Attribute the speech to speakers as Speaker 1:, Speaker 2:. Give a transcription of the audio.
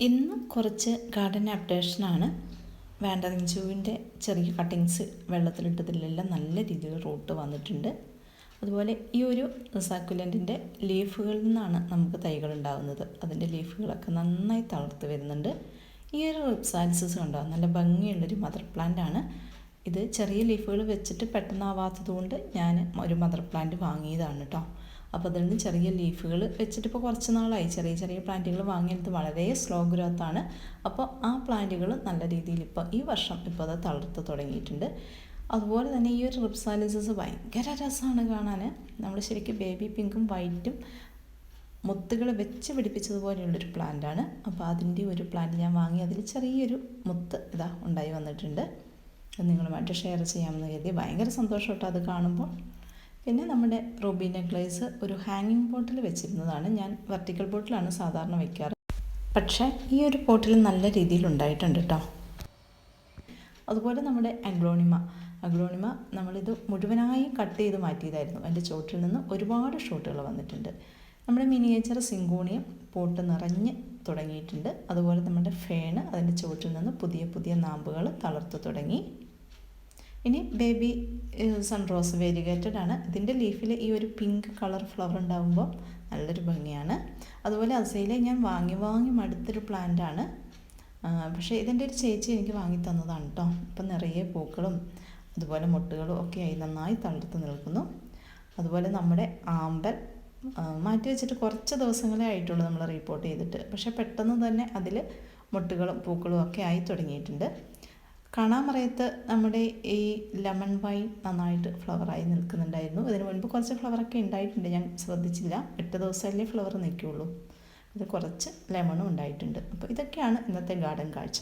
Speaker 1: ഇന്ന് കുറച്ച് ഗാർഡൻ അപ്ഡേഷനാണ്. വാൻഡറിഞ്ചുവിൻ്റെ ചെറിയ കട്ടിങ്സ് വെള്ളത്തിലിട്ടതിലെല്ലാം നല്ല രീതിയിൽ റൂട്ട് വന്നിട്ടുണ്ട്. അതുപോലെ ഈ ഒരു സക്കുലൻറ്റിൻ്റെ ലീഫുകളിൽ നിന്നാണ് നമുക്ക് തൈകൾ ഉണ്ടാകുന്നത്. അതിൻ്റെ ലീഫുകളൊക്കെ നന്നായി തളർത്ത് വരുന്നുണ്ട്. ഈ ഒരു റിപ്സാലിസസ് കണ്ടോ, നല്ല ഭംഗിയുള്ളൊരു മദർ പ്ലാന്റ് ആണ്. ഇത് ചെറിയ ലീഫുകൾ വെച്ചിട്ട് പെട്ടെന്നാവാത്തത് കൊണ്ട് ഞാൻ ഒരു മദർ പ്ലാന്റ് വാങ്ങിയതാണ് കേട്ടോ. അപ്പോൾ അതിൽ നിന്ന് ചെറിയ ലീഫുകൾ വെച്ചിട്ട് ഇപ്പോൾ കുറച്ച് നാളായി ചെറിയ ചെറിയ പ്ലാന്റുകൾ വാങ്ങിയത് വളരെ സ്ലോ ഗ്രോത്താണ്. അപ്പോൾ ആ പ്ലാന്റുകൾ നല്ല രീതിയിൽ ഇപ്പോൾ ഈ വർഷം ഇപ്പോൾ അത് തളർത്ത് തുടങ്ങിയിട്ടുണ്ട്. അതുപോലെ തന്നെ ഈ ഒരു റിപ്സാലിസസ് ഭയങ്കര രസമാണ് കാണാൻ. നമ്മൾ ശരിക്കും ബേബി പിങ്കും വൈറ്റും മുത്തുകൾ വെച്ച് പിടിപ്പിച്ചതുപോലെയുള്ളൊരു പ്ലാന്റാണ്. അപ്പോൾ അതിൻ്റെ ഒരു പ്ലാന്റ് ഞാൻ വാങ്ങി. അതിൽ ചെറിയൊരു മുത്ത് ഇതാ ഉണ്ടായി വന്നിട്ടുണ്ട്. അത് നിങ്ങളുമായിട്ട് ഷെയർ ചെയ്യാമെന്ന് കരുതി. ഭയങ്കര സന്തോഷം കേട്ടോ അത് കാണുമ്പോൾ. പിന്നെ നമ്മുടെ റൂബി നെക്ലേസ് ഒരു ഹാങ്ങിങ് പോട്ടിൽ വെച്ചിരുന്നതാണ്. ഞാൻ വെർട്ടിക്കൽ പോട്ടിലാണ് സാധാരണ വയ്ക്കാറ്, പക്ഷേ ഈ ഒരു പോട്ടിൽ നല്ല രീതിയിൽ ഉണ്ടായിട്ടുണ്ട് കേട്ടോ. അതുപോലെ നമ്മുടെ അഗ്ലോണിമ നമ്മളിത് മുഴുവനായി കട്ട് ചെയ്ത് മാറ്റിയതായിരുന്നു. അതിൻ്റെ ചോട്ടിൽ നിന്ന് ഒരുപാട് ഷോട്ടുകൾ വന്നിട്ടുണ്ട്. നമ്മുടെ മിനിയേച്ചർ സിങ്കോണിയം പോട്ട് നിറഞ്ഞ് തുടങ്ങിയിട്ടുണ്ട്. അതുപോലെ നമ്മുടെ ഫേണ് അതിൻ്റെ ചോട്ടിൽ നിന്ന് പുതിയ പുതിയ നാമ്പുകൾ തളർത്ത് തുടങ്ങി. ഇനി ബേബി സൺറോസ് വേരിഗേറ്റഡ് ആണ്. ഇതിൻ്റെ ലീഫിൽ ഈ ഒരു പിങ്ക് കളർ ഫ്ലവർ ഉണ്ടാകുമ്പോൾ നല്ലൊരു ഭംഗിയാണ്. അതുപോലെ അസയിലെ ഞാൻ വാങ്ങി മടുത്തൊരു പ്ലാന്റ് ആണ്. പക്ഷേ ഇതിൻ്റെ ഒരു ചേച്ചി എനിക്ക് വാങ്ങി തന്നതാണ് കേട്ടോ. ഇപ്പം നിറയെ പൂക്കളും അതുപോലെ മുട്ടുകളും ഒക്കെ ആയി നന്നായി തളർത്ത് നിൽക്കുന്നു. അതുപോലെ നമ്മുടെ ആമ്പൽ മാറ്റി വെച്ചിട്ട് കുറച്ച് ദിവസങ്ങളേ ആയിട്ടുള്ളൂ നമ്മൾ റിപ്പോർട്ട് ചെയ്തിട്ട്. പക്ഷേ പെട്ടെന്ന് തന്നെ അതിൽ മുട്ടുകളും പൂക്കളും ഒക്കെ ആയി തുടങ്ങിയിട്ടുണ്ട്. കാണാമറയത്ത് നമ്മുടെ ഈ ലെമൺ വൈൻ നന്നായിട്ട് ഫ്ലവറായി നിൽക്കുന്നുണ്ടായിരുന്നു. ഇതിന് മുൻപ് കുറച്ച് ഫ്ലവറൊക്കെ ഉണ്ടായിട്ടുണ്ട്, ഞാൻ ശ്രദ്ധിച്ചില്ല. 8 ദിവസമല്ലേ ഫ്ലവർ നിൽക്കുകയുള്ളൂ. ഇത് കുറച്ച് ലെമണും ഉണ്ടായിട്ടുണ്ട്. അപ്പോൾ ഇതൊക്കെയാണ് ഇന്നത്തെ ഗാർഡൻ കാഴ്ച.